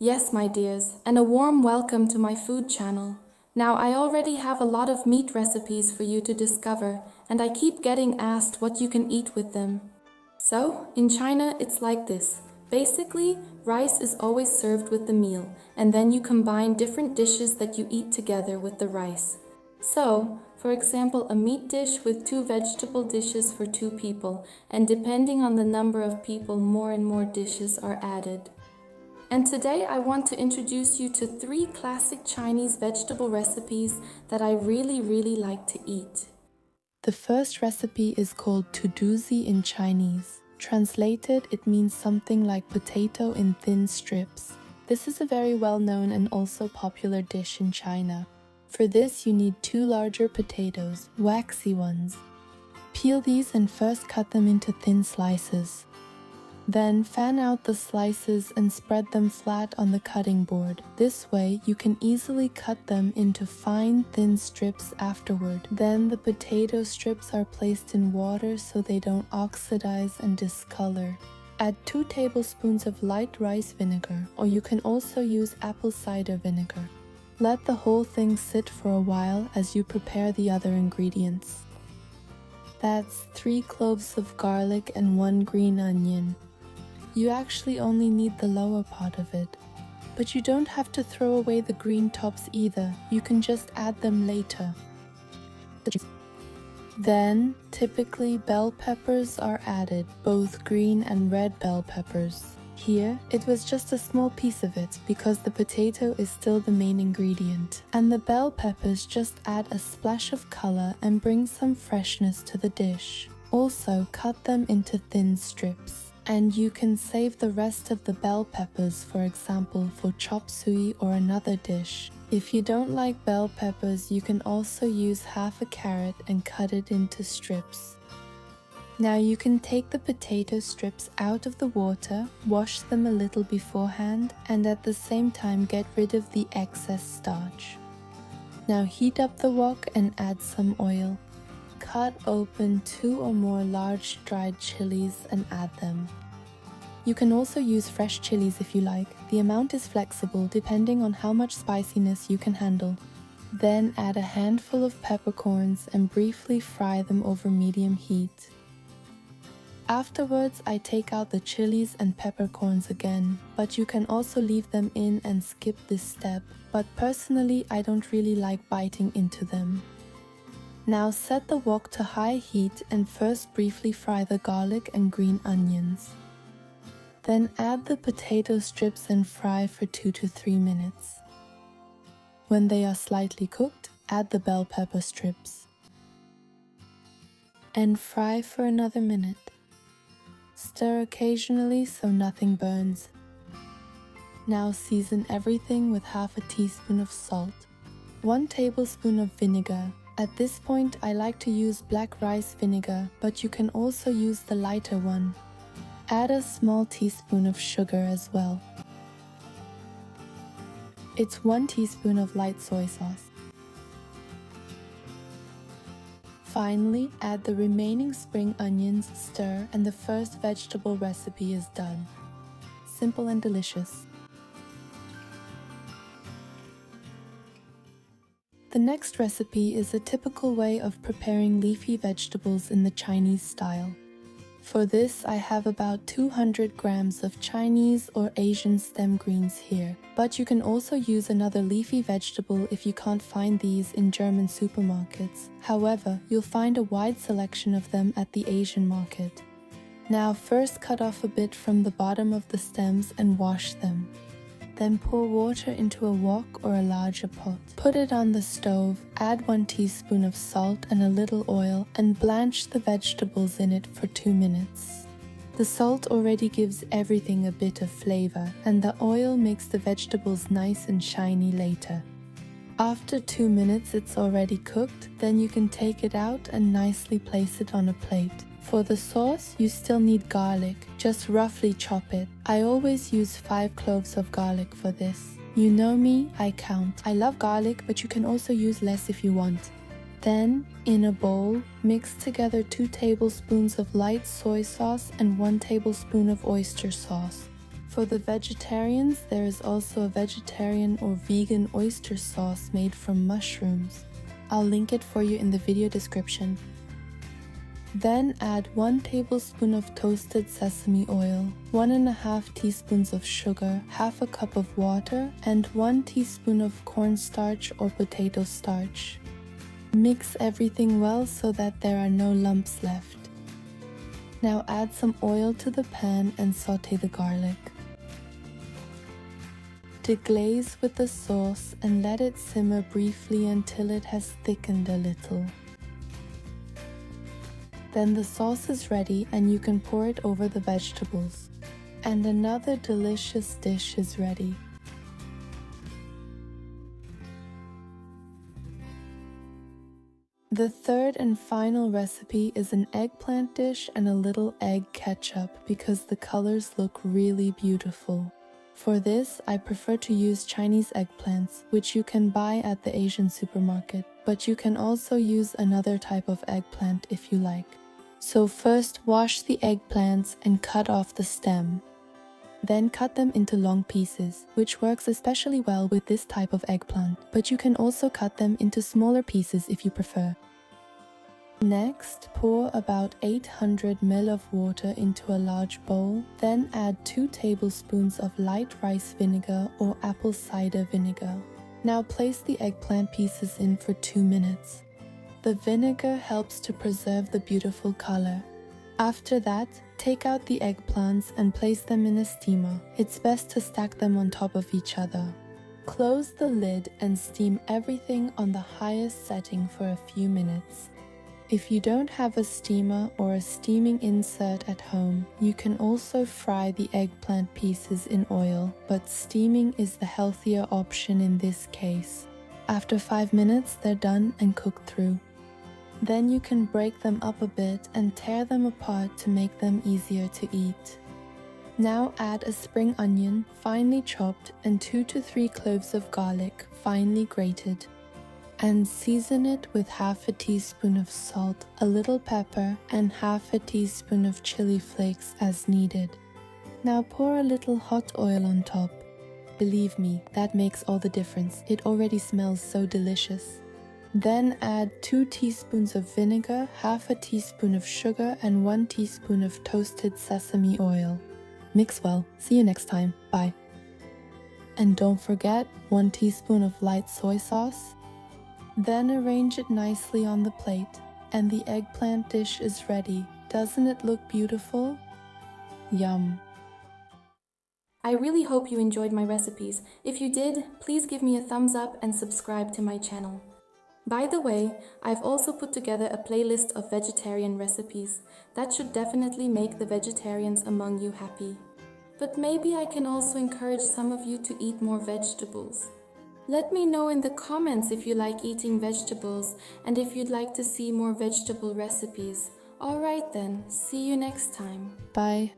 Yes, my dears, and a warm welcome to my food channel. Now, I already have a lot of meat recipes for you to discover, and I keep getting asked what you can eat with them. So, in China, it's like this. Basically, rice is always served with the meal, and then you combine different dishes that you eat together with the rice. So, for example, a meat dish with 2 vegetable dishes for 2 people, and depending on the number of people, more and more dishes are added. And today I want to introduce you to 3 classic Chinese vegetable recipes that I really like to eat. The first recipe is called tuduzi in Chinese. Translated, it means something like potato in thin strips. This is a very well-known and also popular dish in China. For this, you need 2 larger potatoes, waxy ones. Peel these and first cut them into thin slices. Then fan out the slices and spread them flat on the cutting board. This way, you can easily cut them into fine, thin strips afterward. Then the potato strips are placed in water so they don't oxidize and discolor. Add 2 tablespoons of light rice vinegar, or you can also use apple cider vinegar. Let the whole thing sit for a while as you prepare the other ingredients. That's 3 cloves of garlic and 1 green onion. You actually only need the lower part of it. But you don't have to throw away the green tops either, you can just add them later. Then, typically bell peppers are added, both green and red bell peppers. Here, it was just a small piece of it because the potato is still the main ingredient. And the bell peppers just add a splash of color and bring some freshness to the dish. Also, cut them into thin strips. And you can save the rest of the bell peppers, for example, for chop suey or another dish. If you don't like bell peppers, you can also use half a carrot and cut it into strips. Now you can take the potato strips out of the water, wash them a little beforehand, and at the same time get rid of the excess starch. Now heat up the wok and add some oil. Cut open 2 or more large dried chilies and add them. You can also use fresh chilies if you like. The amount is flexible depending on how much spiciness you can handle. Then add a handful of peppercorns and briefly fry them over medium heat. Afterwards, I take out the chilies and peppercorns again, but you can also leave them in and skip this step. But personally, I don't really like biting into them. Now set the wok to high heat and first briefly fry the garlic and green onions. Then add the potato strips and fry for 2 to 3 minutes. When they are slightly cooked, add the bell pepper strips. And fry for another minute. Stir occasionally so nothing burns. Now season everything with half a teaspoon of salt, 1 tablespoon of vinegar. At this point, I like to use black rice vinegar, but you can also use the lighter one. Add a small teaspoon of sugar as well. It's 1 teaspoon of light soy sauce. Finally, add the remaining spring onions, stir, and the first vegetable recipe is done. Simple and delicious. The next recipe is a typical way of preparing leafy vegetables in the Chinese style. For this, I have about 200 grams of Chinese or Asian stem greens here, but you can also use another leafy vegetable if you can't find these in German supermarkets. However, you'll find a wide selection of them at the Asian market. Now first cut off a bit from the bottom of the stems and wash them. Then pour water into a wok or a larger pot. Put it on the stove, add 1 teaspoon of salt and a little oil, and blanch the vegetables in it for 2 minutes. The salt already gives everything a bit of flavor, and the oil makes the vegetables nice and shiny later. After 2 minutes it's already cooked, then you can take it out and nicely place it on a plate. For the sauce, you still need garlic. Just roughly chop it. I always use 5 cloves of garlic for this. You know me, I count. I love garlic, but you can also use less if you want. Then, in a bowl, mix together 2 tablespoons of light soy sauce and 1 tablespoon of oyster sauce. For the vegetarians, there is also a vegetarian or vegan oyster sauce made from mushrooms. I'll link it for you in the video description. Then add 1 tablespoon of toasted sesame oil, 1.5 teaspoons of sugar, half a cup of water, and 1 teaspoon of cornstarch or potato starch. Mix everything well so that there are no lumps left. Now add some oil to the pan and saute the garlic. Deglaze with the sauce and let it simmer briefly until it has thickened a little. Then the sauce is ready and you can pour it over the vegetables. And another delicious dish is ready. The third and final recipe is an eggplant dish and a little egg ketchup because the colors look really beautiful. For this, I prefer to use Chinese eggplants, which you can buy at the Asian supermarket, but you can also use another type of eggplant if you like. So first wash the eggplants and cut off the stem. Then cut them into long pieces, which works especially well with this type of eggplant, but you can also cut them into smaller pieces if you prefer. Next, pour about 800 ml of water into a large bowl, then add 2 tablespoons of light rice vinegar or apple cider vinegar. Now place the eggplant pieces in for 2 minutes. The vinegar helps to preserve the beautiful color. After that, take out the eggplants and place them in a steamer. It's best to stack them on top of each other. Close the lid and steam everything on the highest setting for a few minutes. If you don't have a steamer or a steaming insert at home, you can also fry the eggplant pieces in oil, but steaming is the healthier option in this case. After 5 minutes, they're done and cooked through. Then you can break them up a bit and tear them apart to make them easier to eat. Now add a spring onion, finely chopped, and 2 to 3 cloves of garlic, finely grated. And season it with half a teaspoon of salt, a little pepper, and half a teaspoon of chili flakes as needed. Now pour a little hot oil on top. Believe me, that makes all the difference. It already smells so delicious. Then add 2 teaspoons of vinegar, half a teaspoon of sugar, and 1 teaspoon of toasted sesame oil. Mix well. See you next time. Bye. And don't forget 1 teaspoon of light soy sauce. Then arrange it nicely on the plate, and the eggplant dish is ready. Doesn't it look beautiful? Yum! I really hope you enjoyed my recipes. If you did, please give me a thumbs up and subscribe to my channel. By the way, I've also put together a playlist of vegetarian recipes. That should definitely make the vegetarians among you happy. But maybe I can also encourage some of you to eat more vegetables. Let me know in the comments if you like eating vegetables and if you'd like to see more vegetable recipes. Alright then, see you next time. Bye.